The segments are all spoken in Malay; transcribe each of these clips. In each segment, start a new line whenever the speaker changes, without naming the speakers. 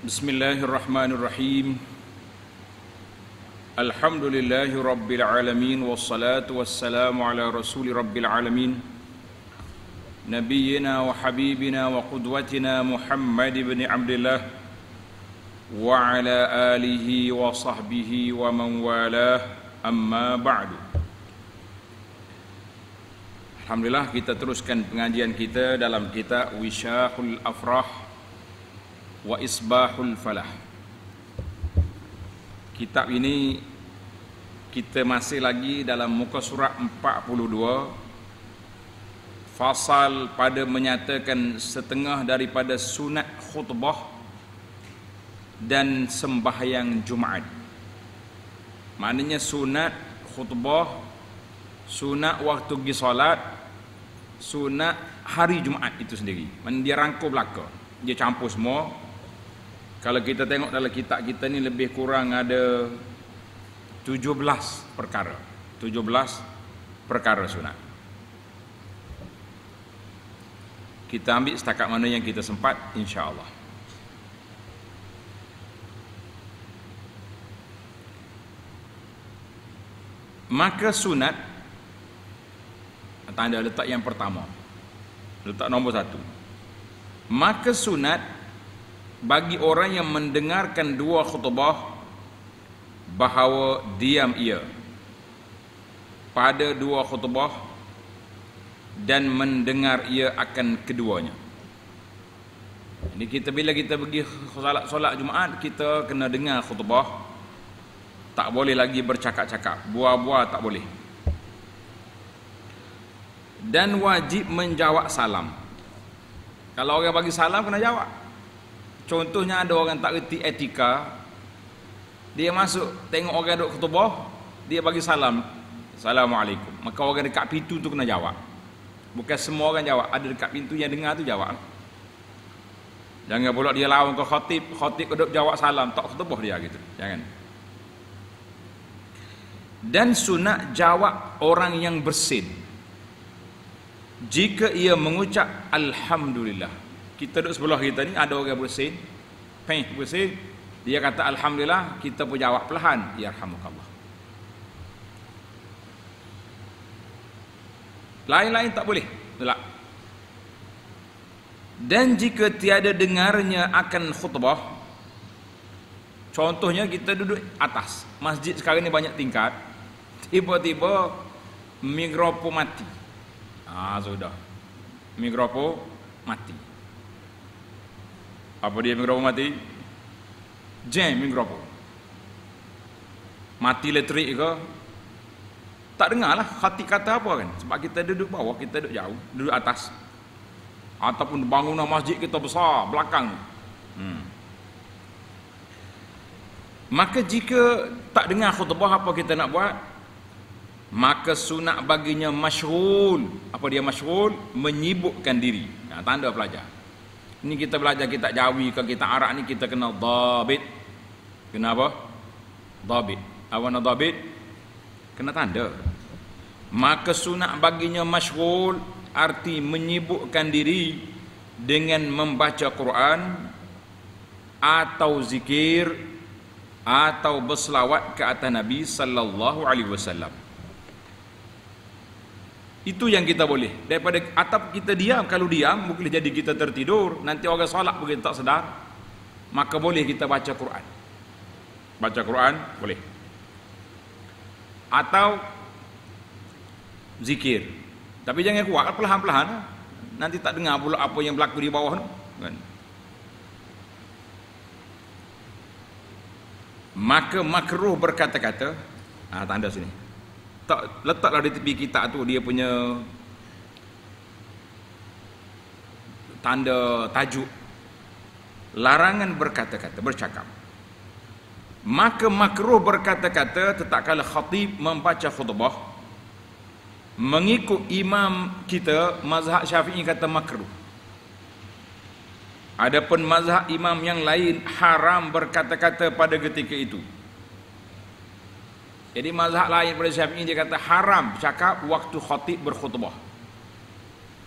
Bismillahirrahmanirrahim. Alhamdulillahi rabbil alamin wassalatu wassalamu ala rasuli rabbil alamin nabiyyina wa habibina wa qudwatina Muhammad ibn Abdullah wa ala alihi wa sahbihi wa man walah, amma ba'du. Alhamdulillah, kita teruskan pengajian kita dalam kitab Wisyahul Afrah wa Isbahul Falah. Kitab ini kita masih lagi dalam muka surat 42, fasal pada menyatakan setengah daripada sunat khutbah dan sembahyang Jumaat. Maknanya sunat khutbah, sunat waktu pergi solat, sunat hari Jumaat itu sendiri. Maknanya dia rangkum belaka, dia campur semua. Kalau kita tengok dalam kitab kita ni lebih kurang ada 17 perkara. 17 perkara sunat. Kita ambil setakat mana yang kita sempat, insya-Allah. Maka sunat, tanda letak yang pertama, letak nombor 1. Maka sunat bagi orang yang mendengarkan dua khutbah bahawa diam ia pada dua khutbah dan mendengar ia akan keduanya. Ini kita bila kita pergi solat Jumaat, kita kena dengar khutbah. Tak boleh lagi bercakap-cakap, buah-buah tak boleh. Dan wajib menjawab salam. Kalau orang bagi salam kena jawab. Contohnya ada orang tak reti etika, dia masuk tengok orang duduk khutbah, dia bagi salam, Assalamualaikum. Maka orang dekat pintu tu kena jawab. Bukan semua orang jawab, ada dekat pintu yang dengar tu jawab. Jangan pula dia lawan ke khatib duduk jawab salam, tak khutbah dia gitu. Jangan. Dan sunat jawab orang yang bersin jika ia mengucap Alhamdulillah. Kita duduk sebelah kita ni ada orang bersin, bersin, dia kata Alhamdulillah, kita pun jawab perlahan, yarhamukallah. Lain-lain tak boleh, tolak. Dan jika tiada dengarnya akan khutbah, contohnya kita duduk atas masjid, sekarang ni banyak tingkat, tiba-tiba mikrofon mati. Sudah, mikrofon mati. Apa dia mikrofon mati? Jam mikrofon. Mati elektrik ke? Tak dengar lah khatib kata apa kan. Sebab kita duduk bawah, kita duduk jauh, duduk atas. Ataupun bangunan masjid kita besar, belakang. Maka jika tak dengar khutbah, apa kita nak buat? Maka sunat baginya masyghul. Apa dia masyghul? Menyibukkan diri. Tanda pelajar. Ini kita belajar kitab Jawi ke kitab Arab ni, kita kena dhabit. Kenapa? Dhabit. Awana dhabit? Kena tanda. Maka sunat baginya masyghul, arti menyibukkan diri dengan membaca Quran atau zikir atau berselawat ke atas Nabi sallallahu alaihi wasallam. Itu yang kita boleh. Daripada atap kita diam, kalau diam boleh jadi kita tertidur, nanti orang solat begitu tak sedar, maka boleh kita baca Quran. Baca Quran boleh. Atau zikir. Tapi jangan kuat, perlahan-perlahan. Nanti tak dengar pula apa yang berlaku di bawah tu, kan? Maka makruh berkata-kata, tanda sini. Tak, letaklah di tepi kitab tu dia punya tanda tajuk, larangan berkata-kata, bercakap. Maka makruh berkata-kata tatkala khatib membaca khutbah. Mengikut imam kita mazhab Syafi'i kata makruh. Adapun mazhab imam yang lain haram berkata-kata pada ketika itu. Jadi mazhab lain pada Syafi'i dia kata haram bercakap waktu khatib berkhutbah.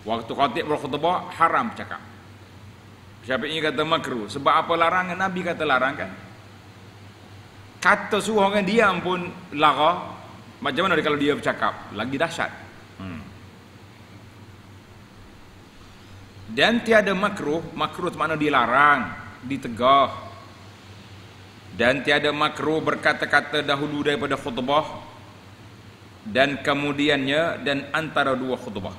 Waktu khatib berkhutbah haram bercakap. Syafi'i kata makruh. Sebab apa larangan? Nabi kata larang kan. Kata suruh orang diam pun lara. Macam mana kalau dia bercakap? Lagi dahsyat. Dan tiada makruh. Makruh itu makna dilarang, ditegah. Dan tiada makruh berkata-kata dahulu daripada khutbah dan kemudiannya dan antara dua khutbah.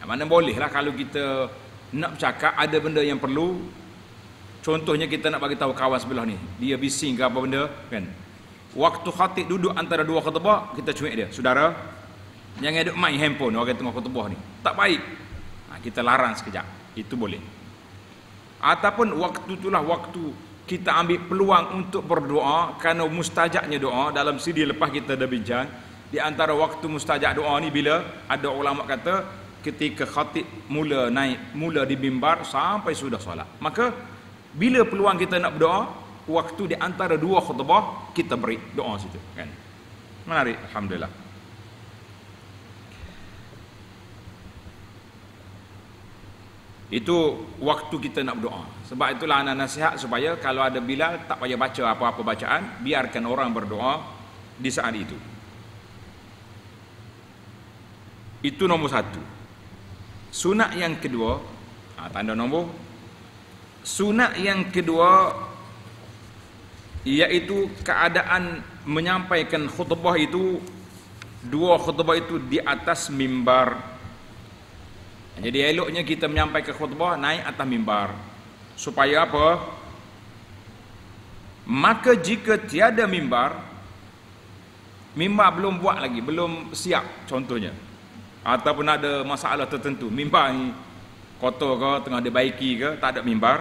Mana bolehlah kalau kita nak bercakap ada benda yang perlu. Contohnya kita nak bagi tahu kawan sebelah ni, dia bising ke apa benda kan. Waktu khatib duduk antara dua khutbah, kita cuik dia, saudara, jangan duk main handphone orang tengah khutbah ni. Tak baik. Kita larang sekejap. Itu boleh. Ataupun waktu itulah waktu kita ambil peluang untuk berdoa, kerana mustajabnya doa. Dalam CD lepas kita dah bincang, di antara waktu mustajab doa ni bila ada ulama kata ketika khatib mula naik, mula di mimbar sampai sudah solat. Maka bila peluang kita nak berdoa, waktu di antara dua khutbah kita beri doa situ kan. Menarik, alhamdulillah. Itu waktu kita nak berdoa. Sebab itulah anak nasihat supaya kalau ada Bilal tak payah baca apa-apa bacaan, biarkan orang berdoa di saat itu. Itu nombor satu. Sunat yang kedua, tanda nombor. Sunat yang kedua iaitu keadaan menyampaikan khutbah itu, dua khutbah itu di atas mimbar. Jadi eloknya kita menyampaikan khutbah naik atas mimbar. Supaya apa? Maka jika tiada mimbar, mimbar belum buat lagi, belum siap contohnya, ataupun ada masalah tertentu, mimbar ni kotor ke, tengah dibaiki ke, tak ada mimbar,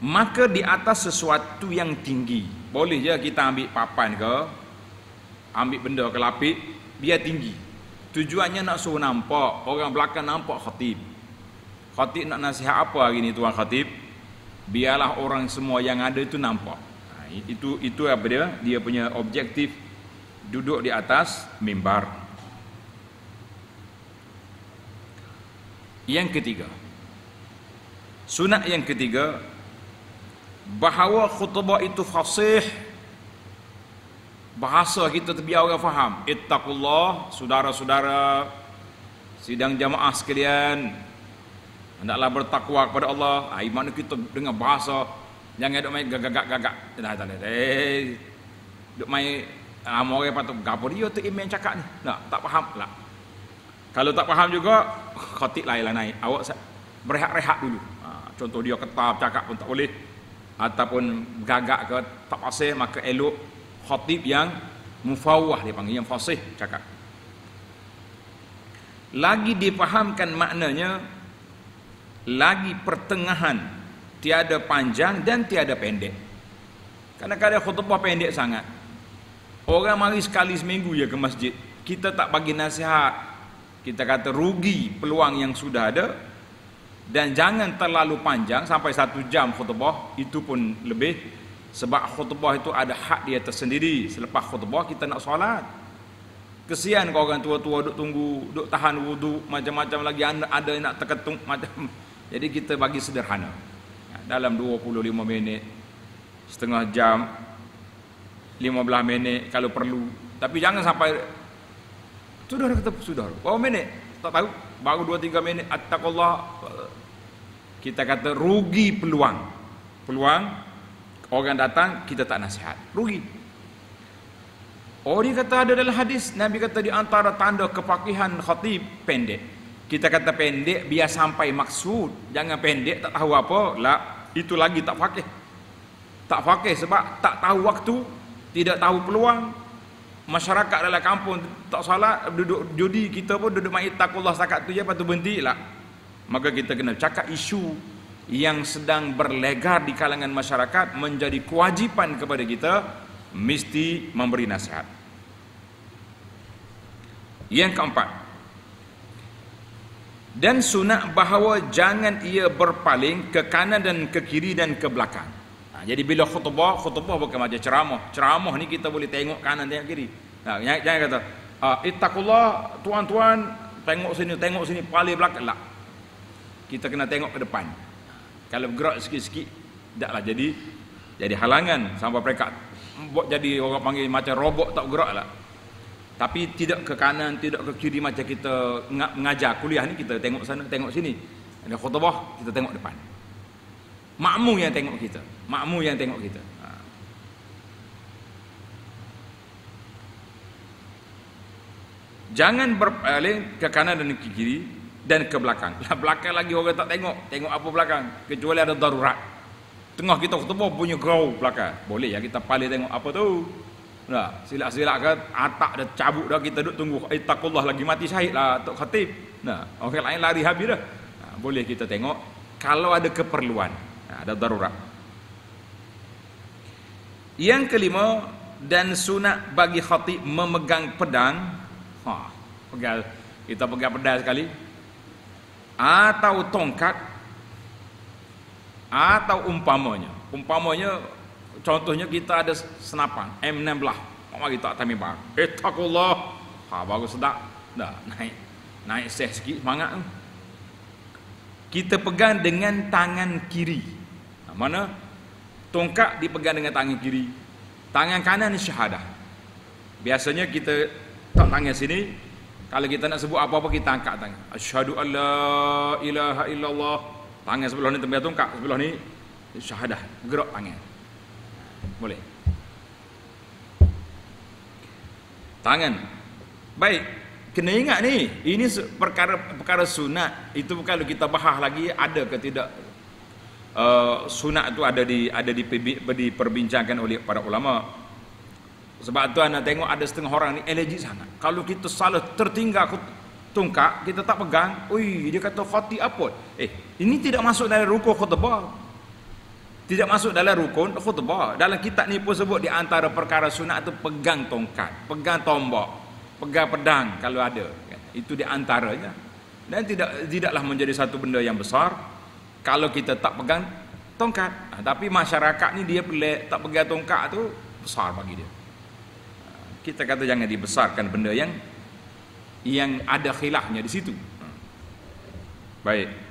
maka di atas sesuatu yang tinggi. Boleh je kita ambil papan ke, ambil benda ke lapik, biar tinggi. Tujuannya nak suruh nampak, orang belakang nampak khatib. Khatib nak nasihat apa hari ni tuan khatib? Biarlah orang semua yang ada itu nampak. Itu apa dia? Dia punya objektif duduk di atas mimbar. Yang ketiga, sunat yang ketiga, bahawa khutbah itu fasih, bahasa kita biar orang faham. Ittaqullah, saudara-saudara sidang jamaah sekalian, hendaklah bertakwa kepada Allah. Mana kita dengan bahasa, jangan duk main gagak-gagak. Duk main orang patut gapo dia tu imam cakap ni. Tak faham lah. Kalau tak faham juga, khatib lain naik. Awak berehat-rehat dulu. Contoh dia ketab cakap pun tak boleh. Ataupun gagak ke tak fasih, maka elok khatib yang mufawwah dia panggil, yang fasih cakap. Lagi dipahamkan maknanya, lagi pertengahan, tiada panjang dan tiada pendek. Kadang-kadang khutbah pendek sangat. Orang mari sekali seminggu je ke masjid, kita tak bagi nasihat. Kita kata rugi peluang yang sudah ada. Dan jangan terlalu panjang sampai 1 jam khutbah, itu pun lebih. Sebab khutbah itu ada hak dia tersendiri. Selepas khutbah kita nak solat. Kesian kau orang tua-tua duk tunggu, duk tahan wudu, macam-macam lagi ada yang nak terketung macam. Jadi kita bagi sederhana. Dalam 25 minit, setengah jam, 15 minit kalau perlu. Tapi jangan sampai sudah kata sudah. Berapa minit? Tak tahu. Baru 2-3 minit. Attaqullah. Kita kata rugi peluang. Peluang orang datang kita tak nasihat. Rugi. Dia kata ada dalam hadis, Nabi kata di antara tanda kefakihan khatib pendek. Kita kata pendek biar sampai maksud. Jangan pendek tak tahu apa. Lah, itu lagi tak fakih. Tak fakih sebab tak tahu waktu, tidak tahu peluang. Masyarakat dalam kampung tak salat, duduk judi, kita pun duduk main taqullah setakat tu je, lepas tu berhenti lah. Maka kita kena cakap isu yang sedang berlegar di kalangan masyarakat, menjadi kewajipan kepada kita mesti memberi nasihat. Yang keempat, dan sunat bahawa jangan ia berpaling ke kanan dan ke kiri dan ke belakang. Jadi bila khutbah bukan macam ceramah. Ceramah ni kita boleh tengok kanan tengok kiri. Jangan kata ittaqullah tuan-tuan, tengok sini paling belakang. Lah. Kita kena tengok ke depan. Kalau bergerak sikit-sikit, taklah jadi halangan sampai mereka buat jadi orang panggil macam robot tak gerak lah. Tapi tidak ke kanan, tidak ke kiri macam kita mengajar kuliah ni, kita tengok sana, tengok sini. Ada khutbah, kita tengok depan. Makmum yang tengok kita. Makmum yang tengok kita. Jangan berpaling ke kanan dan ke kiri dan ke belakang. Lah belakang lagi orang tak tengok. Tengok apa belakang? Kecuali ada darurat. Tengah kita khutbah punya grow belakang. Boleh ya kita paling tengok apa tu. Nah, silap-silap kan atak dah cabut dah, kita duduk tunggu taqullah lagi mati syahid lah tok khatib. Nah, orang lain lari habis dah. Nah, boleh kita tengok kalau ada keperluan. Nah, ada darurat. Yang kelima, dan sunat bagi khatib memegang pedang. Kita pegang pedang sekali, atau tongkat, atau umpamanya contohnya kita ada senapan M16, mari kita atas mimbar, taqullah, baru sedap dah, naik sikit semangat tu. Kita pegang dengan tangan kiri. Mana tongkat dipegang dengan tangan kiri, tangan kanan ni syahadah. Biasanya kita tak tangan sini, kalau kita nak sebut apa-apa kita angkat tangan, asyhadu alla ilaha illallah, tangan sebelah ni tempat tongkat, sebelah ni syahadah, gerak tangan. Boleh. Tangan. Baik, kena ingat ni, ini perkara sunat. Itu kalau kita bahas lagi ada ke tidak sunat tu ada diperbincangkan oleh para ulama. Sebab tu anda tengok ada setengah orang ni allergic sangat. Kalau kita salah tertinggal tongkat, kita tak pegang, dia kata khatib apa? Ini tidak masuk dalam rukun khutbah. Tidak masuk dalam rukun khutbah. Dalam kitab ni pun sebut di antara perkara sunat tu pegang tongkat, pegang tombak, pegang pedang kalau ada. Itu di antaranya. Dan tidaklah menjadi satu benda yang besar kalau kita tak pegang tongkat. Tapi masyarakat ni dia pelik, tak pegang tongkat tu besar bagi dia. Kita kata jangan dibesarkan benda yang ada khilafnya di situ. Baik.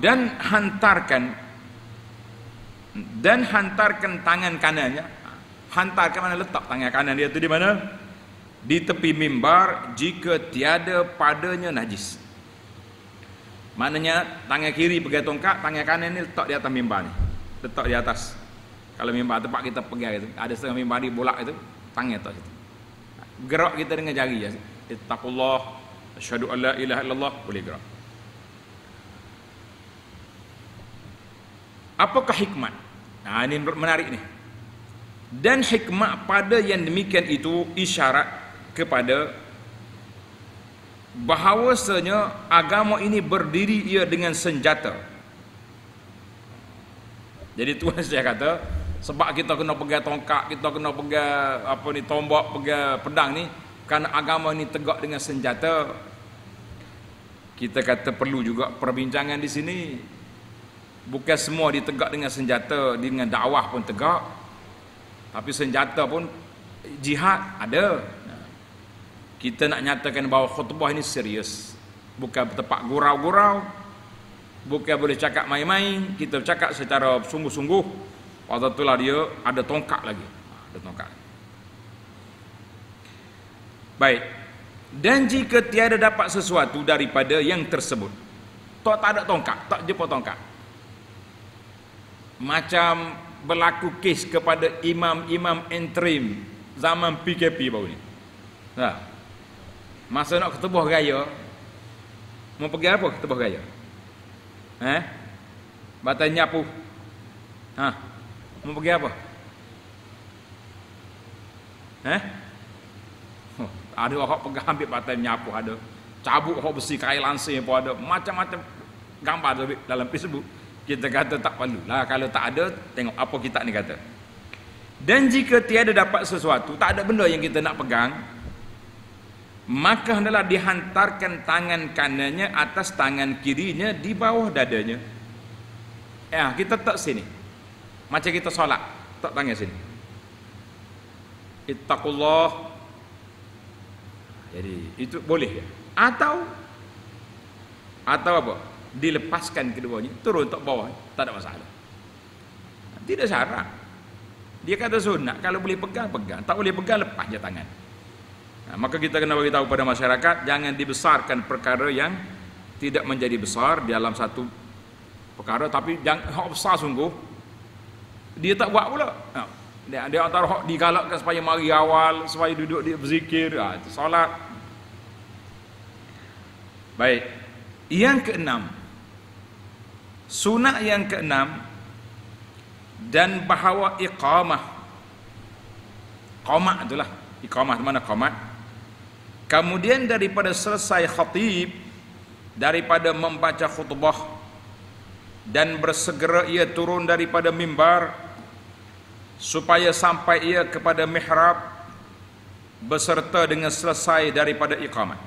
Dan hantarkan tangan kanannya. Hantarkan mana, letak tangan kanan dia tu di mana? Di tepi mimbar jika tiada padanya najis. Maknanya tangan kiri pegang tongkat, tangan kanan ni letak di atas mimbar ni. Letak di atas. Kalau mimbar tempat kita pegang itu, ada setengah mimbar di bolak itu, tangan letak situ. Gerak kita dengan jari ya. Taqullah, asyhadu alla ilaha illallah, boleh gerak. Apakah hikmat? Ini menarik ni. Dan hikmat pada yang demikian itu isyarat kepada bahawasanya agama ini berdiri ia dengan senjata. Jadi Tuhan saya kata, sebab kita kena pegang tongkat, kita kena pegang tombak, pegang pedang ni, kerana agama ini tegak dengan senjata. Kita kata perlu juga perbincangan di sini. Bukan semua ditegak dengan senjata, dengan dakwah pun tegak. Tapi senjata pun jihad ada. Kita nak nyatakan bahawa khutbah ini serius. Bukan tempat gurau-gurau. Bukan boleh cakap main-main. Kita cakap secara sungguh-sungguh. Waktu itulah dia ada tongkat lagi. Ada tongkat. Baik. Dan jika tiada dapat sesuatu daripada yang tersebut, tak ada tongkat, tak jumpa tongkat. Macam berlaku kes kepada imam-imam interim zaman PKP baru ni. Masa nak khutbah raya, mau pergi apa khutbah raya? Batal nyapu. Mau pergi apa? Ada orang pegang ambil batal nyapu, ada cabut orang besi kail langsir pun ada, macam-macam gambar dalam Facebook. Kita kata tak perlu lah, kalau tak ada tengok apa kitab ni kata. Dan jika tiada dapat sesuatu, tak ada benda yang kita nak pegang, maka hendaklah dihantarkan tangan kanannya atas tangan kirinya di bawah dadanya. Kita tak sini, macam kita solat, tak tangan sini. Ittaqullah. Jadi itu boleh. Atau apa? dilepaskan keduanya, turun untuk bawah, tak ada masalah. Tidak syarat. Dia kata sunat, kalau boleh pegang, pegang. Tak boleh pegang, lepas je tangan. Maka kita kena beritahu pada masyarakat, jangan dibesarkan perkara yang tidak menjadi besar dalam satu perkara, tapi jangan hak besar sungguh dia tak buat pula. Dia antara hak digalakkan supaya mari awal, supaya duduk dia berzikir, itu solat. Baik. Yang keenam, sunat yang keenam, dan bahawa iqamah. Qamat itulah, iqamah mana qamat. Kemudian daripada selesai khatib, daripada membaca khutbah dan bersegera ia turun daripada mimbar supaya sampai ia kepada mihrab beserta dengan selesai daripada iqamat.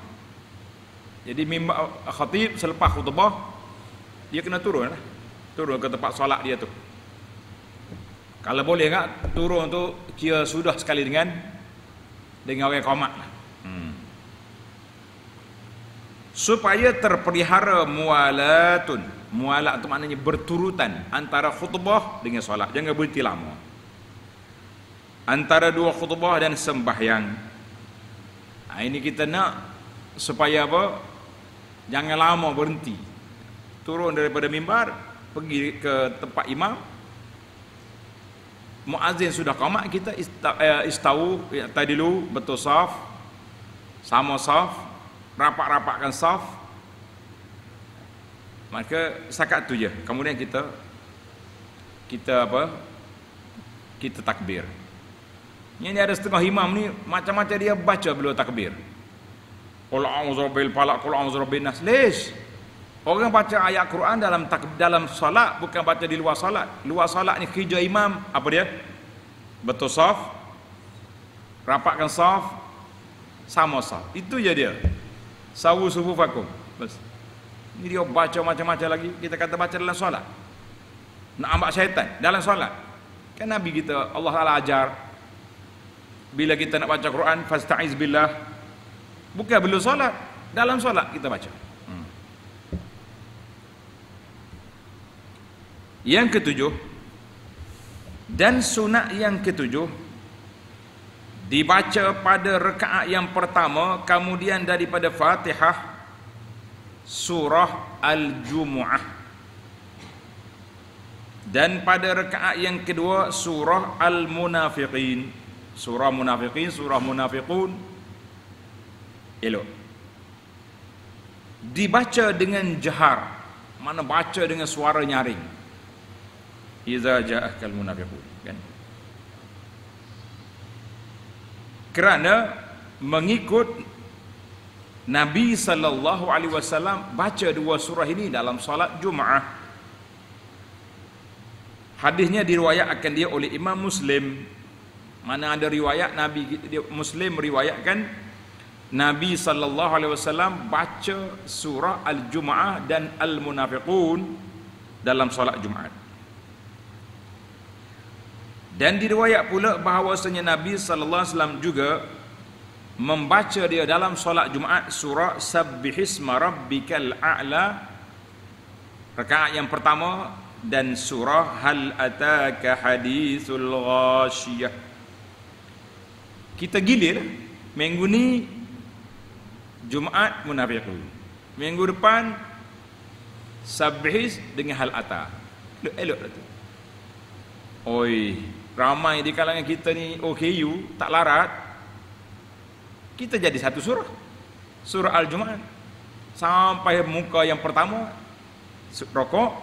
Jadi mimbar khatib selepas khutbah dia kena turun lah. Turun ke tempat solat dia tu. Kalau boleh tak turun tu kira sudah sekali dengan orang iqamat lah. Supaya terpelihara mualatun. Mualat itu maknanya berturutan antara khutbah dengan solat. Jangan berhenti lama. Antara dua khutbah dan sembahyang. Ini kita nak supaya apa? Jangan lama berhenti. Turun daripada mimbar, pergi ke tempat imam. Muazzin sudah qamat, kita istau, tadilu, betul saf, sama saf, rapat-rapatkan saf. Maka sakat tu je. Kemudian kita apa? Kita takbir. Ini ada setengah imam ni macam-macam dia baca bila takbir. Qul a'udzu birabbil falaq, qul a'udzu birabbin nas. Lish. Orang baca ayat Quran dalam solat, bukan baca di luar solat. Luar solat ni kerja imam, apa dia? Betul saf, rapatkan saf, sama saf. Itu je dia. Sawu sufufakum. Bas. Ini dia baca macam-macam lagi. Kita kata baca dalam solat. Nak ambak syaitan dalam solat. Kan Nabi kita Allah Taala ajar, bila kita nak baca Quran, fasta'iz billah. Bukan belum solat, dalam solat kita baca. Yang ketujuh, dan sunat yang ketujuh, dibaca pada rakaat yang pertama, kemudian daripada Fatihah, surah Al-Jumu'ah. Dan pada rakaat yang kedua, surah Al-Munafiqin. Surah Munafiqin, surah Munafiqun. Elok. Dibaca dengan jahar. Mana baca dengan suara nyaring. Iza ja'akal munafiqun, kan? Kerana mengikut Nabi sallallahu alaihi wasallam baca dua surah ini dalam solat Jumaat. Hadisnya diriwayatkan dia oleh Imam Muslim. Mana ada riwayat Nabi Muslim meriwayatkan Nabi sallallahu alaihi wasallam baca surah Al-Jumu'ah dan Al-Munafiqun dalam solat Jumaat. Dan diriwayat pula bahawasanya Nabi sallallahu alaihi wasallam juga membaca dia dalam solat Jumaat surah Sabbihisma Rabbikal A'la rakaat yang pertama, dan surah Hal Ataka Hadithul Ghashiyah. Kita gilir minggu ni Jumaat Munafiqun, minggu depan Sabbihis dengan Hal Ata. Elok tu. Oi, ramai di kalangan kita ni OKU tak larat. Kita jadi satu surah, surah Al-Jumu'ah, sampai muka yang pertama rokok,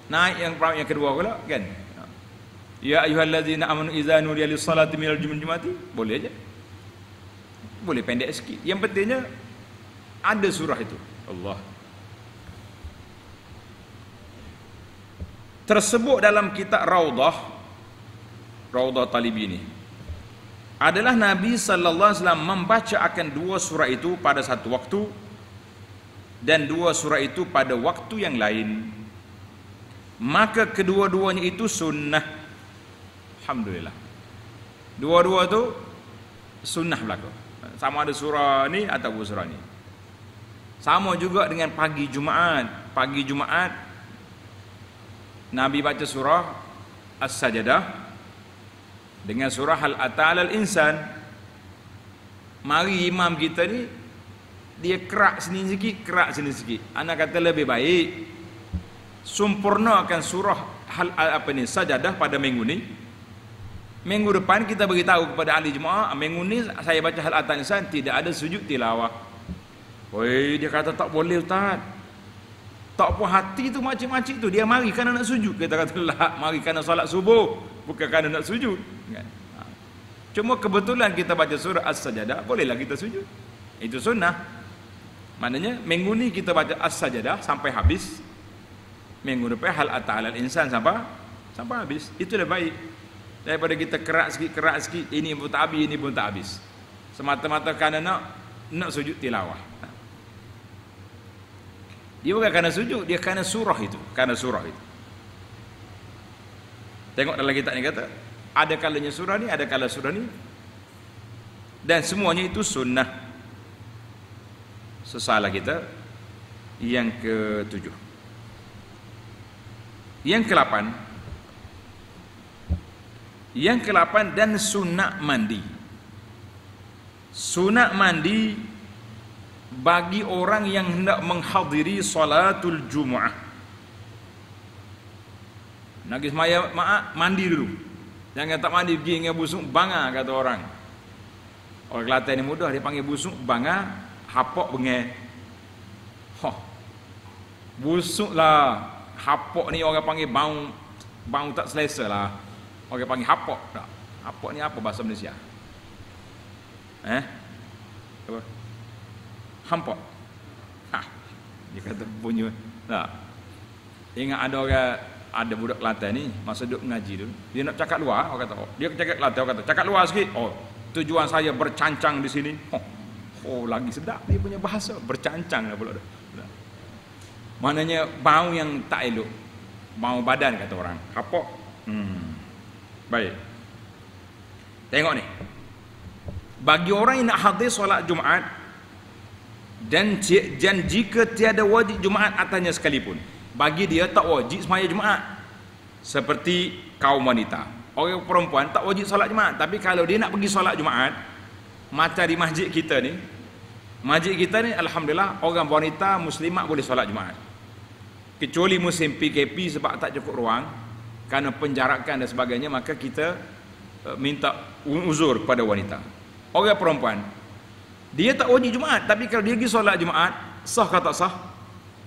naik yang kedua pula, kan? Ya ayyuhallazina amanu idza nudiya lis-salati minal jumu'ati, boleh aja. Boleh pendek sikit. Yang pentingnya ada surah itu. Allah. Tersebut dalam kitab Raudhah Talibini adalah Nabi sallallahu alaihi wasallam membaca akan dua surah itu pada satu waktu dan dua surah itu pada waktu yang lain. Maka kedua-duanya itu sunnah. Alhamdulillah. Dua-dua tu sunnah berlaku. Sama ada surah ni atau surah ni. Sama juga dengan pagi Jumaat. pagi Jumaat Nabi baca surah As-Sajdah dengan surah Hal Ata 'alal Insan. Mari imam kita ni dia kerak sini sikit, kerak sini sikit. Ana kata lebih baik sempurnakan surah Sajdah pada minggu ni. Minggu depan kita beritahu kepada ahli jemaah, minggu ni saya baca Hal Ata 'alal Insan tidak ada sujud tilawah. Oi, dia kata tak boleh ustaz. Tak puas hati tu makcik-makcik tu, dia mari kerana nak sujud. Kita kata lah, mari kerana solat subuh, bukan kerana nak sujud. Kan? Cuma kebetulan kita baca surah As-Sajdah, bolehlah kita sujud. Itu sunnah. Maknanya minggu ni kita baca As-Sajdah sampai habis. Minggu depan Hal Ata 'alal Insan sampai habis. Itu lebih baik daripada kita kerak sikit, ini pun tak habis, ini pun tak habis. Semata-mata kerana nak sujud tilawah. Dia bukan kerana sujud, dia kerana surah itu. Tengok dalam kitab ni kata, ada kalanya surah ni, ada kala surah ni. Dan semuanya itu sunnah. Sesalah kita yang ke-7. Yang ke-8 dan sunat mandi. Sunat mandi bagi orang yang hendak menghadiri salatul Jumaah. Nak pergi semaya mandi dulu. Jangan tak mandi pergi dengan busuk banga, kata orang. Orang Kelantan ni mudah, dia panggil busuk banga, hapok bengai. Busuk lah. Hapok ni orang panggil bau tak selesa lah. Orang panggil hapok tak. Hapok ni apa bahasa Malaysia? Apa? Hampok. Dia kata punya. Tak. Ingat ada budak Kelantan ni masa duduk mengaji tu, dia nak cakap luar, orang kata, dia cakap Kelantan, orang kata, cakap luar sikit. Tujuan saya bercancang di sini. Lagi sedap dia punya bahasa, bercancang lah pula dah. Maknanya bau yang tak elok. Bau badan kata orang. Hapok. Baik. Tengok ni. Bagi orang yang nak hadir solat Jumaat dan jika tiada wajib Jumaat atasnya sekalipun, bagi dia tak wajib semaya Jumaat. Seperti kaum wanita, orang perempuan tak wajib solat Jumaat, tapi kalau dia nak pergi solat Jumaat, macam di masjid kita ni alhamdulillah orang wanita muslimat boleh solat Jumaat. Kecuali musim PKP sebab tak cukup ruang kerana penjarakan dan sebagainya, maka kita minta uzur kepada wanita. Orang perempuan dia tak wajib Jumaat, tapi kalau dia pergi solat Jumaat, sah ke tak sah?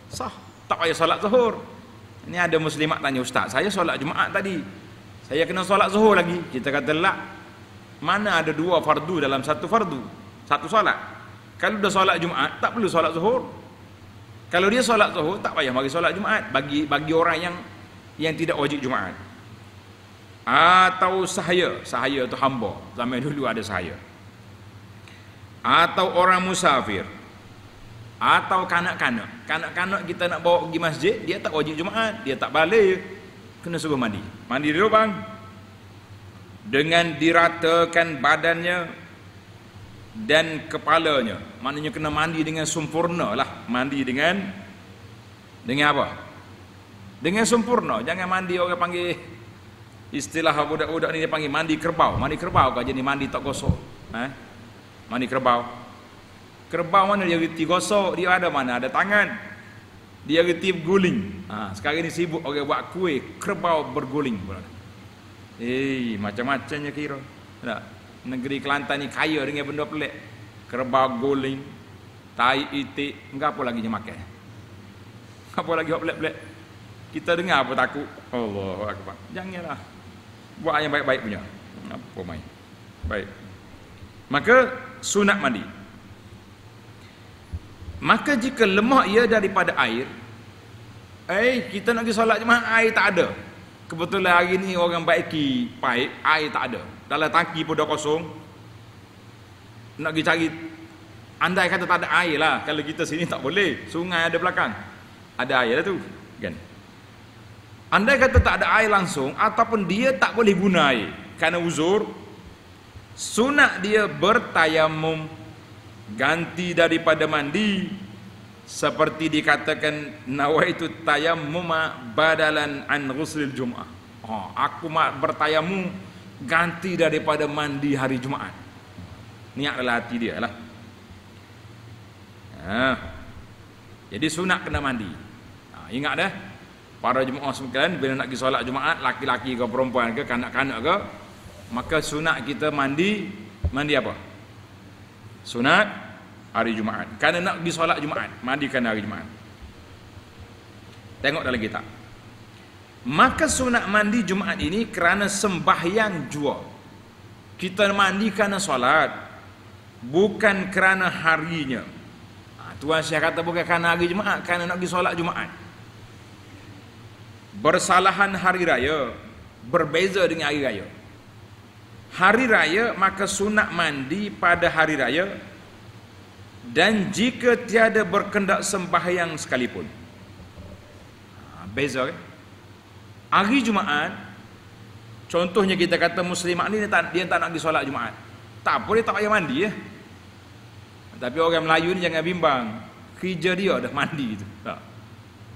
Sah. Tak payah solat zuhur. Ini ada muslimat tanya, ustaz, saya solat Jumaat tadi, saya kena solat zuhur lagi. Kita kata lah, mana ada dua fardu dalam satu fardu, satu solat. Kalau dah solat Jumaat, tak perlu solat zuhur. Kalau dia solat zuhur, tak payah mari solat Jumaat. Bagi orang yang tidak wajib Jumaat. Atau sahaya itu hamba. Zaman dulu ada sahaya. Atau orang musafir, atau kanak-kanak kita nak bawa pergi masjid, dia tak wajib Jumaat, dia tak balik, kena suruh mandi dulu bang, dengan diratakan badannya dan kepalanya. Maknanya kena mandi dengan sempurna lah. Mandi dengan apa? Dengan sempurna. Jangan mandi orang panggil, istilah budak-budak ni dia panggil mandi kerbau kau jadi mandi tak gosok. Mandi kerbau mana dia reti gosok, dia ada mana ada tangan, dia reti berguling. Sekarang ni sibuk orang buat kuih kerbau berguling pula. Macam-macamnya kira. Tak? Negeri Kelantan ni kaya dengan benda pelik. Kerbau guling, tai itik, enggak apa lagi dia makan. Apa lagi buat pelik-pelik. Kita dengar apa takut. Allahu akbar. Janganlah. Buat yang baik-baik punya. Apa main. Baik. Maka sunat mandi. Maka jika lemah ia daripada air, kita nak pergi solat Jumaat, air tak ada. Kebetulan hari ni orang baiki paip, air tak ada. Dalam tangki pun dah kosong. Nak pergi cari, andai kata tak ada air lah. Kalau kita sini tak boleh, sungai ada belakang, ada air lah tu kan. Andai kata tak ada air langsung, ataupun dia tak boleh guna air kerana uzur, sunat dia bertayamum, ganti daripada mandi seperti dikatakan nawaitu tayammuma badalan an ghuslil Jum'ah. Aku bertayamum ganti daripada mandi hari Jumaat. Niat dalam hati dia lah. Jadi sunat kena mandi. Ingat dah, para jemaah sekalian, bila nak pergi solat Jumaat, laki-laki ke perempuan ke kanak-kanak ke, maka sunat kita mandi apa? Sunat hari Jumaat. Kerana nak pergi solat Jumaat, mandikan hari Jumaat. Tengok dalam kitab. Maka sunat mandi Jumaat ini kerana sembahyang jua. Kita mandi kerana solat, bukan kerana harinya. Tuan Syekh kata bukan kerana hari Jumaat, kerana nak pergi solat Jumaat. Bersalahan hari raya berbeza dengan hari raya. Hari raya maka sunat mandi pada hari raya, dan jika tiada berkendak sembahyang sekalipun. Beza kan? Hari Jumaat, contohnya kita kata muslimat ni dia tak nak pergi solat Jumaat, tak apa, dia tak payah mandi ya. Tapi orang Melayu ni jangan bimbang, kerja dia dah mandi tu.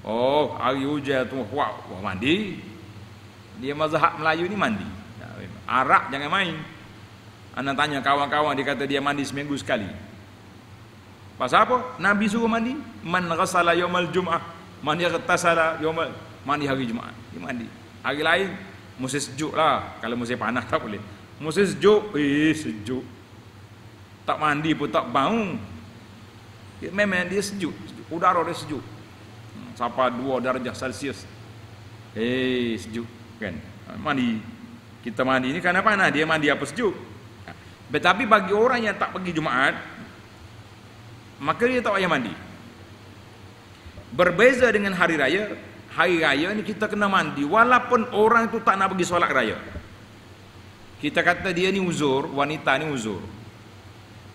Oh, hari hujan tu wah mandi. Dia mazhab Melayu ni mandi. Arab jangan main. Anak tanya kawan-kawan, dia kata dia mandi seminggu sekali. Pasal apa? Nabi suruh mandi. Man ghassala yaumal jum'ah, man yaghtasala yaumal, mandi hari Jumaat. Dia mandi. Hari lain musim sejuk lah. Kalau musim panas tak boleh. Musim sejuk, sejuk. Tak mandi pun tak bau. Memang dia sejuk. Udara dia sejuk. Sampai 2 darjah Celsius. Sejuk kan. Mandi. Kita mandi ni kerana panas, dia mandi apa sejuk. Tetapi bagi orang yang tak pergi Jumaat, maka dia tak payah mandi. Berbeza dengan hari raya. Hari raya ni kita kena mandi walaupun orang tu tak nak pergi solat raya. Kita kata dia ni uzur, wanita ni uzur.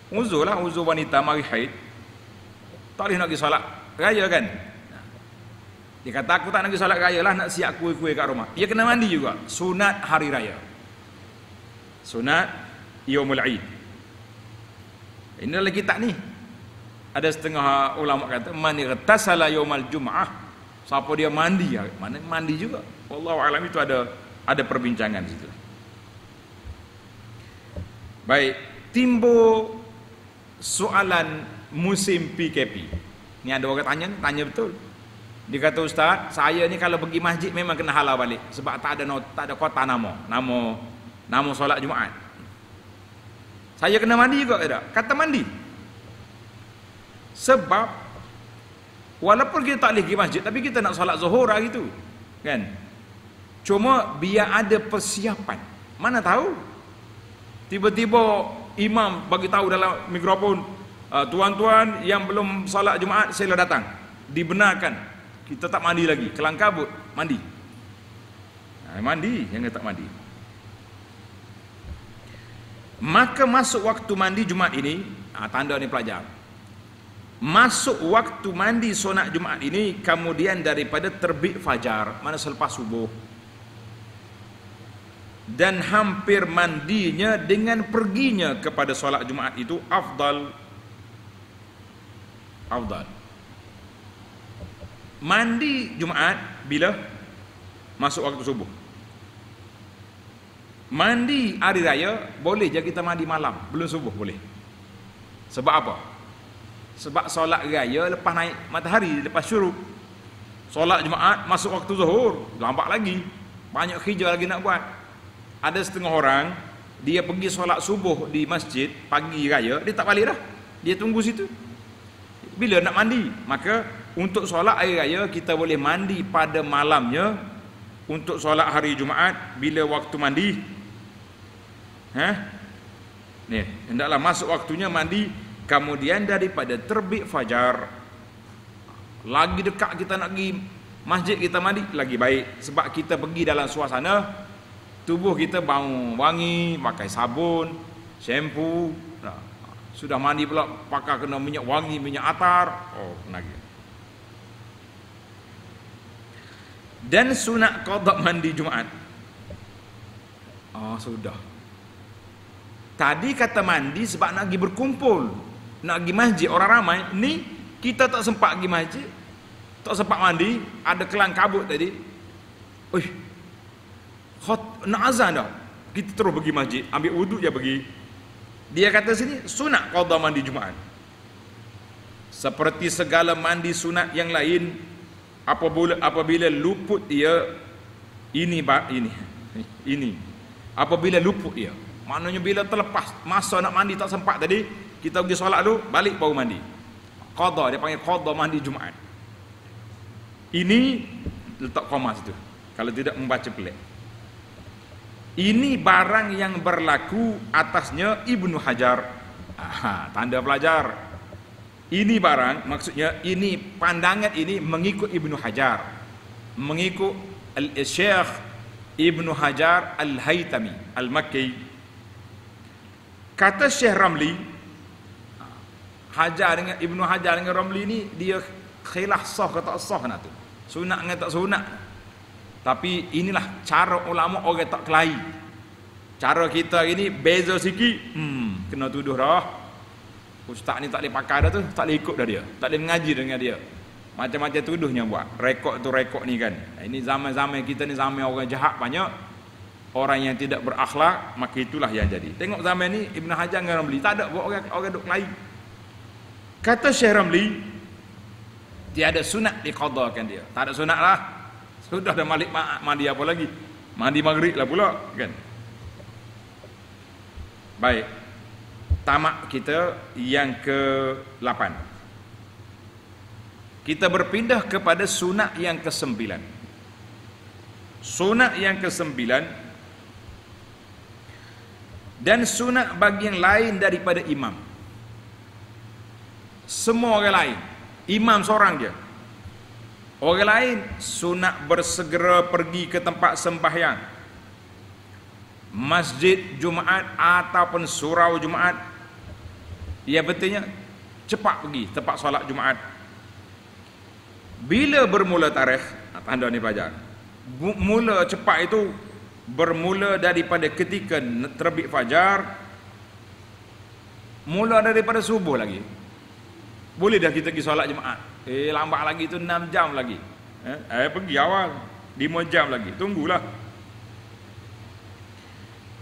Uzur lah, uzur wanita mari haid, tak boleh nak pergi solat raya kan. Dia kata aku tak nak pergi solat raya lah, nak siap kuih-kuih kat rumah. Dia kena mandi juga. Sunat hari raya, sunat yaumul Aid. Ini dalam kitab ni ada setengah ulama kata man irtasala yaumal jum'ah, siapa dia mandi, mana mandi juga. Wallahu alam, itu ada perbincangan di situ. Baik, timbul soalan musim PKP. Ni ada orang tanya betul. Dia kata, Ustaz, saya ni kalau pergi masjid memang kena halal balik sebab tak ada kota nama solat Jumaat. Saya kena mandi juga tak? Kata mandi. Sebab walaupun kita tak boleh pergi masjid, tapi kita nak solat Zuhur hari tu, kan? Cuma biar ada persiapan. Mana tahu tiba-tiba imam bagi tahu dalam mikrofon, tuan-tuan yang belum solat Jumaat sila datang. Dibenarkan. Kita tak mandi lagi, kelang kabut, mandi. Mandi, jangan tak mandi. Maka masuk waktu mandi Jumaat ini, tanda ni pelajar. Masuk waktu mandi sunat Jumaat ini kemudian daripada terbit fajar, mana selepas subuh. Dan hampir mandinya dengan perginya kepada solat Jumaat itu afdal. Mandi Jumaat bila masuk waktu subuh. Mandi hari raya boleh je kita mandi malam, belum subuh boleh. Sebab apa? Sebab solat raya lepas naik matahari, lepas syuruk. Solat Jumaat masuk waktu zuhur, lambat lagi, banyak kerja lagi nak buat. Ada setengah orang, dia pergi solat subuh di masjid pagi raya, dia tak balik dah, dia tunggu situ. Bila nak mandi, maka untuk solat hari raya kita boleh mandi pada malamnya. Untuk solat hari Jumaat bila waktu mandi, ni hendaklah masuk waktunya mandi kemudian daripada terbit fajar. Lagi dekat kita nak pergi masjid, kita mandi lagi baik, sebab kita pergi dalam suasana tubuh kita bau wangi, pakai sabun, shampoo. Sudah mandi pula pakai kena minyak wangi, minyak atar. Lagi. Dan sunat qada mandi Jumaat. Sudah. Tadi kata mandi sebab nak pergi berkumpul, nak pergi masjid orang ramai. Ni kita tak sempat pergi masjid, tak sempat mandi, ada kelang kabut tadi. Nak azan dah. Kita terus pergi masjid, ambil wuduk je pergi. Dia kata sini sunat qada mandi Jumaat. Seperti segala mandi sunat yang lain, apabila luput dia ini. Apabila luput dia, maknanya bila terlepas masa nak mandi tak sempat tadi, kita pergi solat dulu, balik baru mandi. Qada, dia panggil qada mandi Jumaat. Ini letak koma situ. Kalau tidak membaca pelik. Ini barang yang berlaku atasnya Ibnu Hajar. Tanda pelajar. Ini barang, maksudnya ini pandangan ini mengikut Ibnu Hajar, mengikut Syekh Ibnu Hajar Al-Haytami Al-Makki. Kata Syekh Ramli, Ibnu Hajar dengan Ramli ni dia khilaf sah ke tak sah nak tu, sunat dengan tak sunat. Tapi inilah cara ulama orang tak kelahi. Cara kita ini beza sikit, kena tuduh dah. Ustaz ni tak boleh pakai dah tu, tak boleh ikut dah dia, tak boleh mengaji dengan dia. Macam-macam tuduhnya buat. Rekod ni kan. Ini zaman-zaman kita ni zaman orang jahat banyak. Orang yang tidak berakhlak, maka itulah yang jadi. Tengok zaman ni Ibn Hajar dengan Ramli, tak ada buat orang duk kelahi. Kata Syekh Ramli, tiada sunat diqadakan dia. Tak ada sunat lah. Sudah dah malik mandi apa lagi? Mandi maghrib lah pula kan. Baik. Tamak kita yang ke-8. Kita berpindah kepada sunat yang ke-9. Sunat yang ke-9 dan sunat bagi yang lain daripada imam. Semua orang lain, imam seorang je. Orang lain sunat bersegera pergi ke tempat sembahyang, masjid Jumaat ataupun surau Jumaat. Ia betulnya cepat pergi tempat solat Jumaat. Bila bermula tarikh, tanda ni pelajar. Mula cepat itu bermula daripada ketika terbit fajar, mula daripada subuh lagi. Boleh dah kita pergi solat Jumaat. Lambat lagi tu 6 jam lagi. Pergi awal 5 jam lagi. Tunggulah.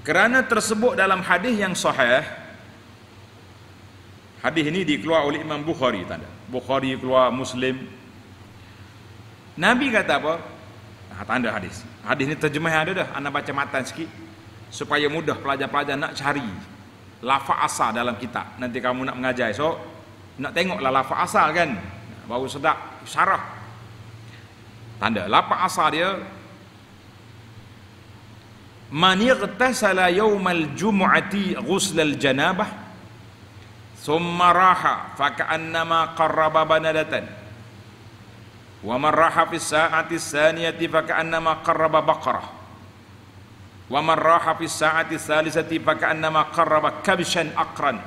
Kerana tersebut dalam hadis yang sahih. Hadis ini dikeluar oleh Imam Bukhari, tanda. Bukhari keluar, Muslim. Nabi kata apa? Tanda hadis. Hadis ni terjemah ada dah. Anda baca matan sikit supaya mudah pelajar-pelajar nak cari lafaz asal dalam kitab. Nanti kamu nak mengajar esok, nak tengoklah lafaz asal kan, baru sedap syarah. Tanda lafaz asal dia, man ightasala yawmal jumu'ati ghuslal janabah thumma raha faka'annama qarraba banadatan wa man raha fi sa'ati tsaniyati faka'annama qarraba baqarah wa man raha fi sa'ati tsalisati faka'annama qarraba kabshan aqran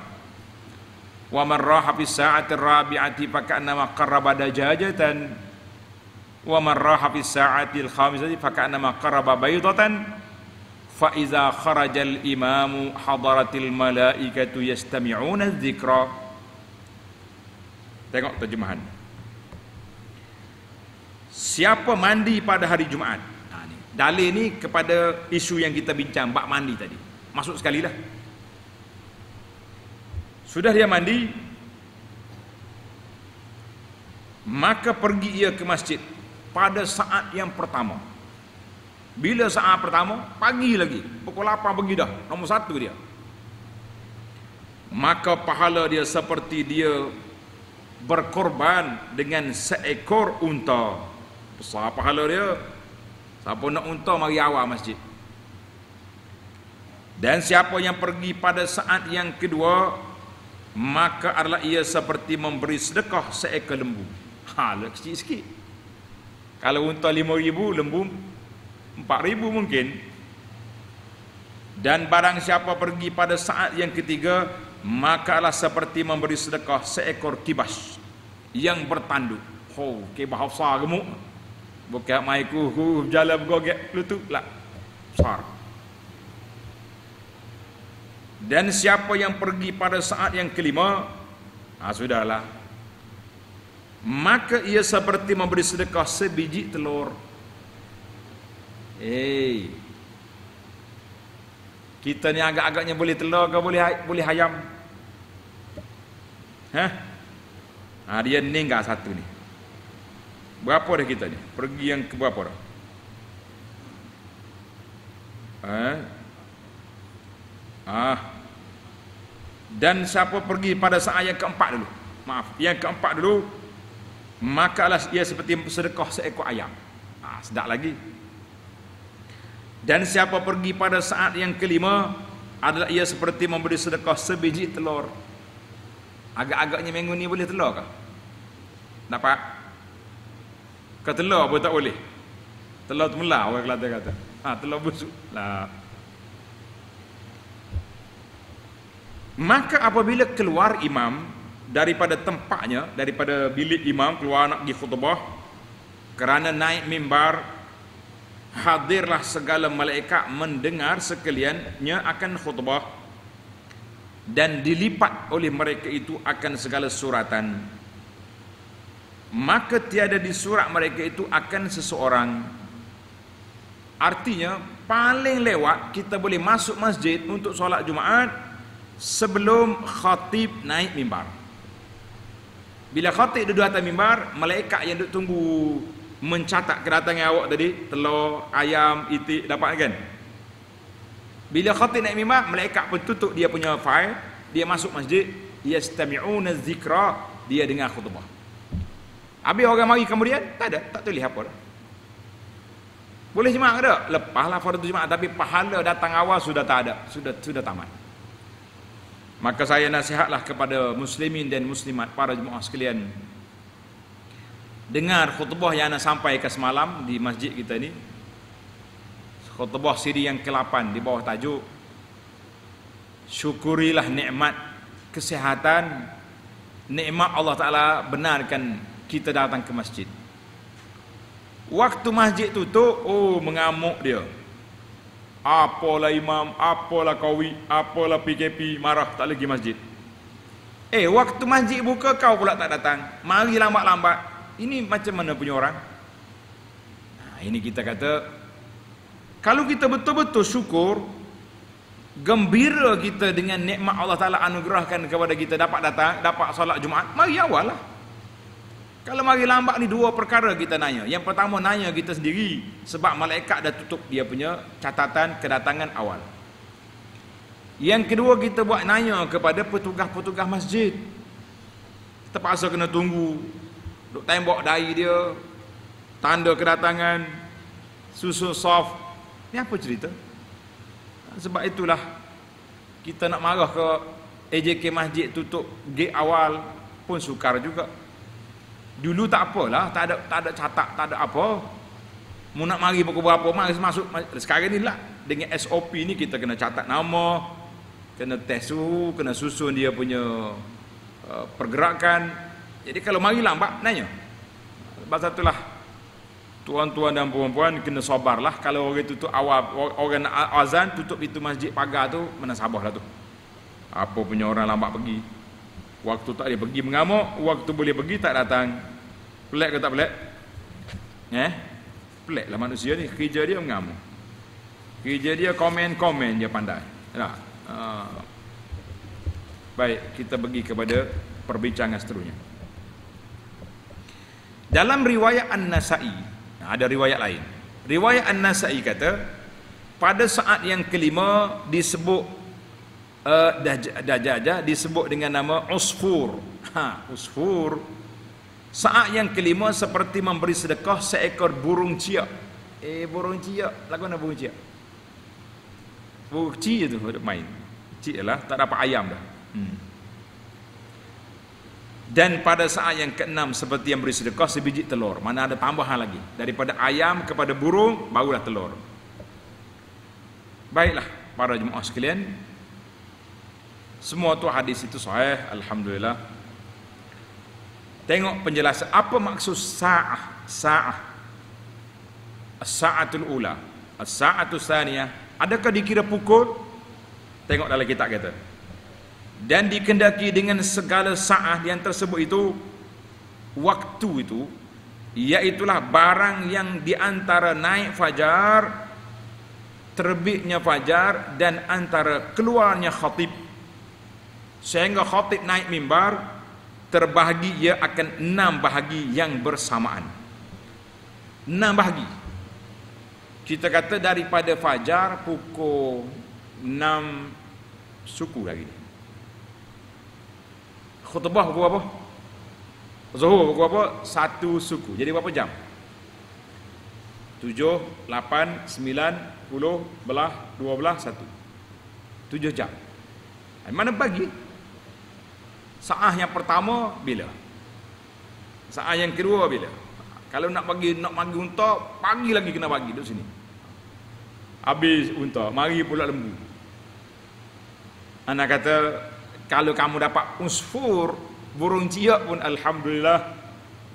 wa man raha fi sa'ati rabi'ati faka'annama qarraba dajajatan wa man raha fi sa'ati al-khamisati faka'annama qarraba baydatan fa iza kharajal imamu hadaratil malaikatu yastami'una dzikra. Tengok terjemahan. Siapa mandi pada hari Jumaat? Ni dalil ni kepada isu yang kita bincang bab mandi tadi. Masuk sekali lah. Sudah dia mandi, maka pergi ia ke masjid pada saat yang pertama. Bila saat pertama? Pagi lagi, pukul 8 pergi dah, nombor 1 dia. Maka pahala dia seperti dia berkorban dengan seekor unta. Besar pahala dia. Siapa nak unta, mari awal masjid. Dan siapa yang pergi pada saat yang kedua, maka adalah ia seperti memberi sedekah seekor lembu. Kecil sikit. Kalau unta 5,000, lembu 4,000 mungkin. Dan barang siapa pergi pada saat yang ketiga, maka adalah seperti memberi sedekah seekor kibas yang bertanduk. Kibas besar gemuk. Bukan maiku jalan bergogek lutut lah. Besar. Dan siapa yang pergi pada saat yang kelima, sudahlah. maka ia seperti memberi sedekah sebiji telur. Kita ni agak-agaknya boleh telur ke boleh ayam? Dia ni enggak satu ni. Berapa dah kita ni? Pergi yang ke berapa dah? Dan siapa pergi pada saat yang keempat dulu, yang keempat dulu, makalah ia seperti sedekah seekor ayam. Sedap lagi. Dan siapa pergi pada saat yang kelima, adalah ia seperti memberi sedekah sebiji telur. Agak-agaknya minggu ni boleh telur ke? Dapat? Ke telur pun tak boleh. Telur temula orang Kelantan kata. Telur busuk lah. Maka apabila keluar imam daripada tempatnya, daripada bilik imam, keluar nak pergi khutbah, kerana naik mimbar, hadirlah segala malaikat mendengar sekaliannya akan khutbah, dan dilipat oleh mereka itu akan segala suratan. Maka tiada di surat mereka itu akan seseorang. Artinya paling lewat kita boleh masuk masjid untuk solat Jumaat sebelum khatib naik mimbar. Bila khatib duduk atas mimbar, malaikat yang duduk tunggu mencatat kedatangan awak tadi, telur, ayam, itik, dapat kan? Bila khatib naik mimbar, malaikat pun tutup dia punya file, dia masuk masjid, yastami'una zikra, dia dengar khutbah. Habis orang mari kemudian, tak tulis apa dah. Boleh jemaah ke tak? Lepaslah fardu jemaah, tapi pahala datang awal sudah tak ada, sudah tamat. Maka saya nasihatlah kepada muslimin dan muslimat, para jemaah sekalian, dengar khutbah yang ana sampaikan semalam di masjid kita ni. Khutbah siri yang ke-8 di bawah tajuk syukurilah nikmat kesihatan, nikmat Allah Ta'ala benarkan kita datang ke masjid. Waktu masjid tutup, mengamuk dia. Apalah imam, apalah kawi, apalah PKP, marah tak lagi masjid. Waktu masjid buka kau pula tak datang. Mari lambat-lambat. Ini macam mana punya orang? Ini kita kata, kalau kita betul-betul syukur, gembira kita dengan nikmat Allah Ta'ala anugerahkan kepada kita dapat datang, dapat solat Jumaat, mari awal lah. Kalau mari lambat ni dua perkara kita nanya. Yang pertama nanya kita sendiri, sebab malaikat dah tutup dia punya catatan kedatangan awal. Yang kedua kita buat nanya kepada petugas-petugas masjid. Terpaksa kena tunggu, duk tembok dahi dia, tanda kedatangan, susun soft. Ni apa cerita? Sebab itulah kita nak marah ke AJK masjid tutup gate awal pun sukar juga. Dulu tak apalah, tak ada catat, tak ada apa. Mu nak mari pukul berapa, mari masuk. Sekarang ni lah dengan SOP ni kita kena catat nama, kena test suhu, kena susun dia punya pergerakan. Jadi kalau mari lambat nanya. Sebab satulah tuan-tuan dan puan-puan kena sabarlah. Kalau orang tutup awal, orang nak azan tutup itu masjid pagar tu, mana sabarlah tu. Apa punya orang lambat pergi. Waktu tak dia pergi mengamuk, waktu boleh pergi tak datang. Pelik ke tak pelik? Pelik lah manusia ni. Kerja dia mengamuk, kerja dia komen-komen, dia pandai. Baik, kita pergi kepada perbincangan seterusnya. Dalam riwayat An-Nasa'i, ada riwayat lain. Riwayat An-Nasa'i kata, pada saat yang kelima disebut Dajjal disebut dengan nama usfur. Usfur. Saat yang kelima seperti memberi sedekah seekor burung ciak. Burung ciak, lagu mana burung ciak? Burung ciak tu main. Ciak lah, tak dapat ayam dah. Dan pada saat yang keenam seperti yang beri sedekah sebiji telur. Mana ada tambahan lagi. Daripada ayam kepada burung, barulah telur. Baiklah, para jemaah sekalian, semua tu hadis itu sahih, alhamdulillah. Tengok penjelasan apa maksud sa'ah. As-sa'atul ula, as-sa'atul tsaniyah. Adakah dikira pukul? Tengok dalam kitab kata. Dan dikendaki dengan segala sa'ah yang tersebut itu waktu itu, iaitulah barang yang diantara naik fajar, terbitnya fajar, dan antara keluarnya khatib. Sehingga khatib naik mimbar, terbahagi ia akan 6 bahagi yang bersamaan. 6 bahagi. Kita kata daripada fajar pukul 6 suku lagi. Khutbah pukul apa? Zuhur pukul apa? 1 suku. Jadi berapa jam? 7, 8, 9, 10, 11, 12, 1. 7 jam. Mana pagi? Saat yang pertama bila? Saat yang kedua bila? Kalau nak pagi unta, pagi lagi kena pagi duduk sini. Habis unta, mari pula lembu. Anak kata, kalau kamu dapat usfur, burung ciak pun alhamdulillah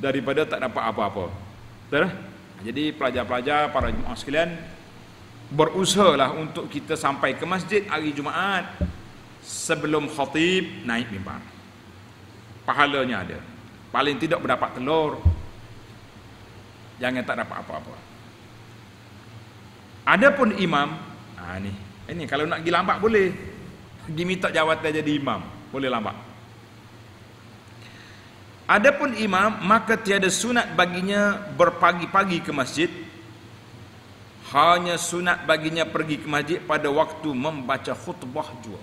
daripada tak dapat apa-apa. Betul? Jadi pelajar-pelajar, para jemaah sekalian, berusahalah untuk kita sampai ke masjid hari Jumaat sebelum khatib naik mimbar. Pahalanya ada. Paling tidak berdapat telur. Jangan tak dapat apa-apa. Adapun imam, ini kalau nak pergi lambat boleh. Pergi minta jawatan jadi imam, boleh lambat. Adapun imam, maka tiada sunat baginya berpagi-pagi ke masjid. Hanya sunat baginya pergi ke masjid pada waktu membaca khutbah jua.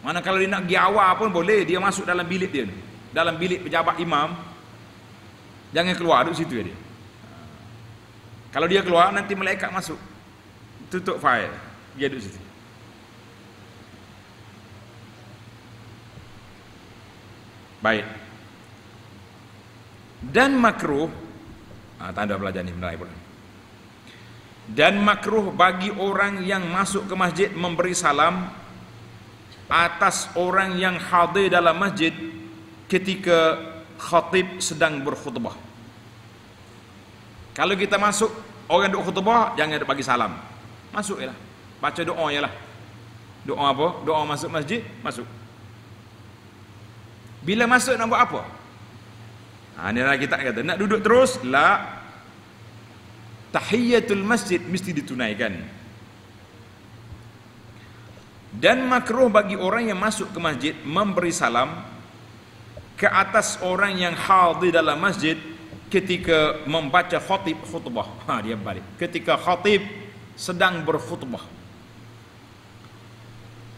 Mana kalau dia nak pergi awal pun boleh, dia masuk dalam bilik dia, dalam bilik pejabat imam, jangan keluar, duduk situ dia. Kalau dia keluar, nanti malaikat masuk, tutup file, dia duduk situ. Baik. Dan makruh, tanda belajar ni benar pula. Dan makruh bagi orang yang masuk ke masjid memberi salam atas orang yang hadir dalam masjid ketika khatib sedang berkhutbah. Kalau kita masuk, orang duk khutbah, jangan bagi salam. Masuk je lah, baca doa je lah. Doa apa? Doa masuk masjid, masuk. Bila masuk nak buat apa? Inilah kita kata, nak duduk terus? La. Tahiyatul masjid mesti ditunaikan. Dan makruh bagi orang yang masuk ke masjid memberi salam ke atas orang yang hadir dalam masjid ketika membaca khatib khutbah. Dia balik. Ketika khatib sedang berkhutbah.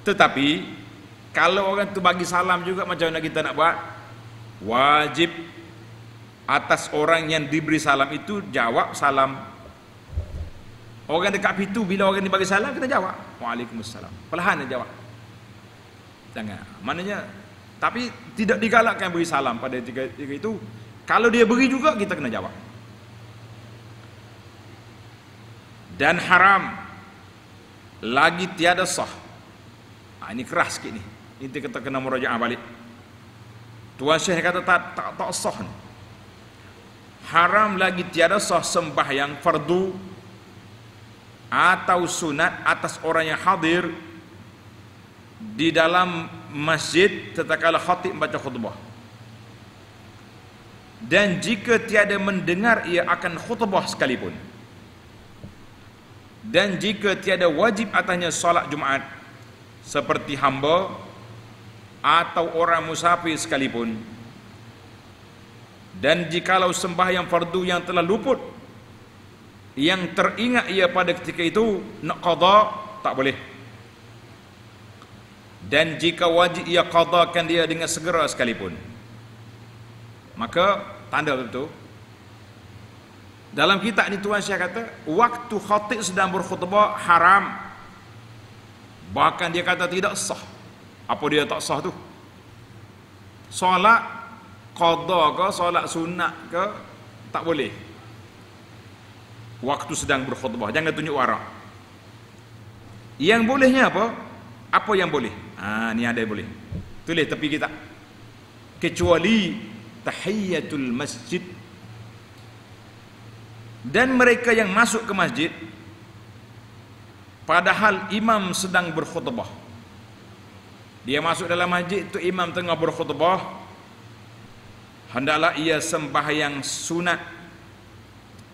Tetapi kalau orang tu bagi salam juga, macam mana kita nak buat? Wajib atas orang yang diberi salam itu jawab salam. Orang dekat pintu, bila orang ni bagi salam, kita jawab Waalaikumsalam. Perlahan dia jawab. Jangan. Maknanya, tapi tidak digalakkan beri salam pada ketika itu. Kalau dia beri juga, kita kena jawab. Dan haram lagi tiada sah. Ini keras sikit ni. Ini kita kena merajaah balik. Tuan Syekh kata tak sah ni. Haram lagi tiada sah sembahyang fardu atau sunat atas orang yang hadir di dalam masjid tatkala khatib membaca khutbah. Dan jika tiada mendengar ia akan khutbah sekalipun. Dan jika tiada wajib atasnya solat Jumaat seperti hamba atau orang musafir sekalipun. Dan jikalau sembahyang fardu yang telah luput, yang teringat ia pada ketika itu, nak qada, tak boleh. Dan jika wajib ia qadakan dia dengan segera sekalipun. Maka tanda betul. Dalam kitab ni Tuan Syekh kata, waktu khatib sedang berkhutbah haram. Bahkan dia kata tidak sah. Apa dia tak sah tu? Solat qada ke, solat sunat ke, tak boleh. Waktu sedang berkhutbah, jangan tunjuk warak. Yang bolehnya apa? Apa yang boleh? Ni ada yang boleh. Tulis tepi kita. Kecuali tahiyatul masjid. Dan mereka yang masuk ke masjid padahal imam sedang berkhutbah. Dia masuk dalam masjid tu, imam tengah berkhutbah, hendaklah ia sembahyang sunat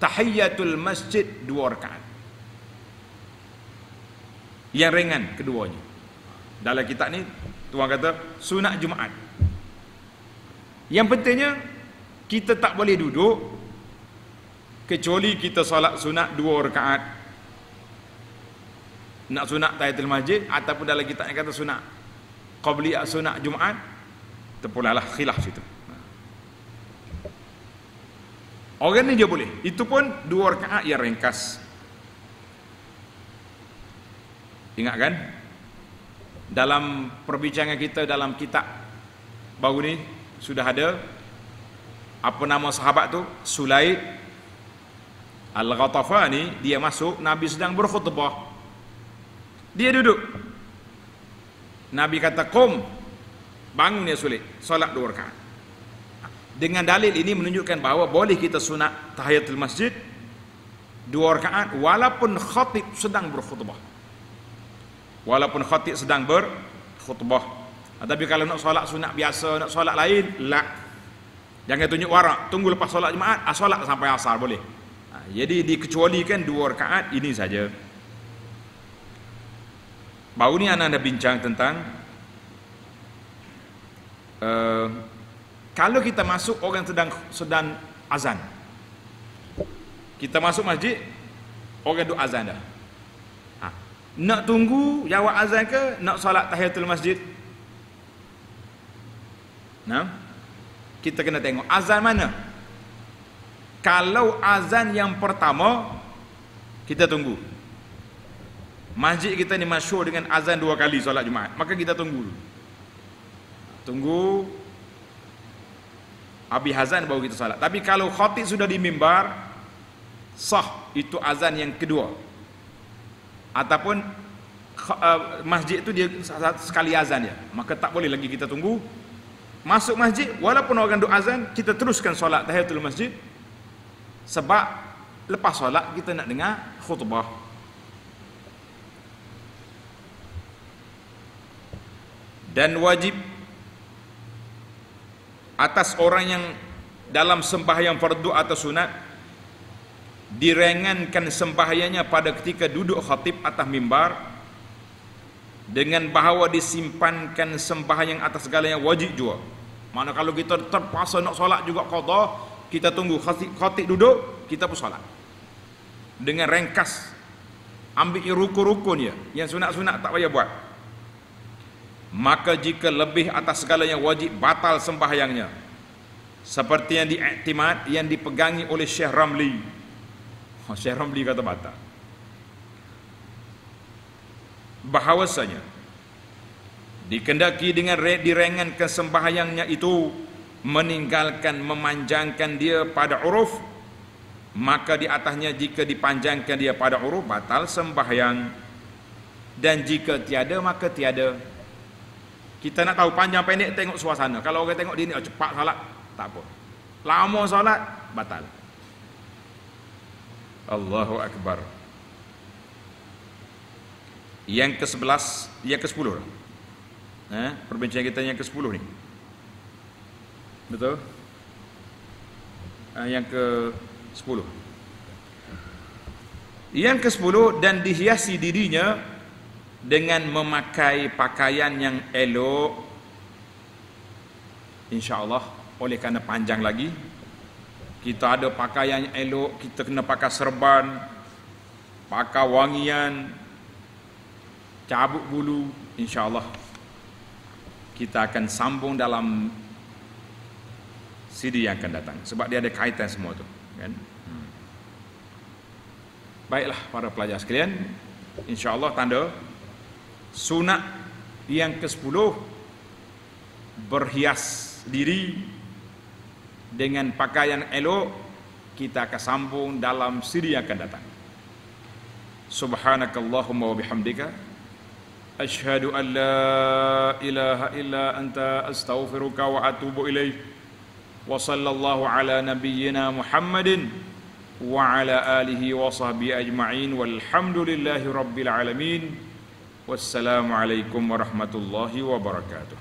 tahiyatul masjid 2 rakaat. Yang ringan keduanya. Dalam kitab ni tuan kata sunat Jumaat. Yang pentingnya kita tak boleh duduk kecuali kita solat sunat 2 rakaat. Nak sunat tahiyatul masjid ataupun dalam kitab ni kata sunat qabliyah sunat Jumaat, terpulalah khilaf situ. Orang ni dia boleh. Itu pun 2 rakaat yang ringkas. Ingat kan? Dalam perbincangan kita dalam kitab baru ni sudah ada apa nama sahabat tu? Sulaid Al-Ghatafani. Dia masuk, Nabi sedang berkhutbah. Dia duduk. Nabi kata, "Qum." Bangun ya Sulaid, solat 2 rakaat. Dengan dalil ini menunjukkan bahawa boleh kita sunat tahiyatul masjid 2 rakaat walaupun khatib sedang berkhutbah. Walaupun khatib sedang berkhutbah. Tapi kalau nak solat sunat biasa, nak solat lain, la. Jangan tunjuk warak, tunggu lepas solat Jumaat, solat sampai asar boleh. Jadi dikecualikan 2 rakaat ini saja. Baru ni anda bincang tentang kalau kita masuk orang sedang azan. Kita masuk masjid, orang duk azan dah. Nak tunggu jawab azan ke nak solat tahiyatul masjid? Nah, kita kena tengok azan mana. Kalau azan yang pertama, kita tunggu. Masjid kita ni masyhur dengan azan 2 kali solat Jumaat, maka kita tunggu. Tunggu habis azan baru kita solat. Tapi kalau khatib sudah di mimbar, sah itu azan yang kedua. Ataupun masjid itu dia sekali azan ya, maka tak boleh lagi kita tunggu. Masuk masjid walaupun orang duk azan, kita teruskan solat tahiyatul masjid, sebab lepas solat kita nak dengar khutbah. Dan wajib atas orang yang dalam sembahyang fardu atau sunat direngankan sembahyangnya pada ketika duduk khatib atas mimbar dengan bahawa disimpankan sembahyang atas segalanya wajib juga. Mana kalau kita terpaksa nak solat juga qada, kita tunggu khatib duduk, kita pun solat dengan ringkas, ambil rukun-rukun yang sunat-sunat tak payah buat. Maka jika lebih atas segalanya wajib batal sembahyangnya, seperti yang diiktimad, yang dipegangi oleh Syekh Ramli. Syekh Ramli kata batal. Bahawasanya dikendaki dengan direngankan sembahyangnya itu meninggalkan memanjangkan dia pada uruf, maka di atasnya jika dipanjangkan dia pada uruf batal sembahyang, dan jika tiada maka tiada. Kita nak tahu panjang pendek tengok suasana. Kalau orang tengok dia ni cepat solat, tak apa. Lama solat, batal. Allahu Akbar. Yang ke-11, yang ke-10. Perbincangan kita yang ke-10 ni. Betul? Yang ke-10. Yang ke-10, dan dihiasi dirinya dengan memakai pakaian yang elok. InsyaAllah, oleh kerana panjang lagi, kita ada pakaian yang elok, kita kena pakai serban, pakai wangian, cabut bulu. InsyaAllah kita akan sambung dalam CD yang akan datang, sebab dia ada kaitan semua tu kan? Baiklah para pelajar sekalian, InsyaAllah tanda sunat yang ke-10 berhias diri dengan pakaian elok, kita akan sambung dalam siri yang akan datang. Subhanakallahumma wa bihamdika asyhadu an la ilaha illa anta astaghfiruka wa atubu ilaik. Wa sallallahu ala nabiyyina Muhammadin wa ala alihi wa sahbihi ajma'in walhamdulillahi rabbil alamin. Wassalamu alaikum warahmatullahi wabarakatuh.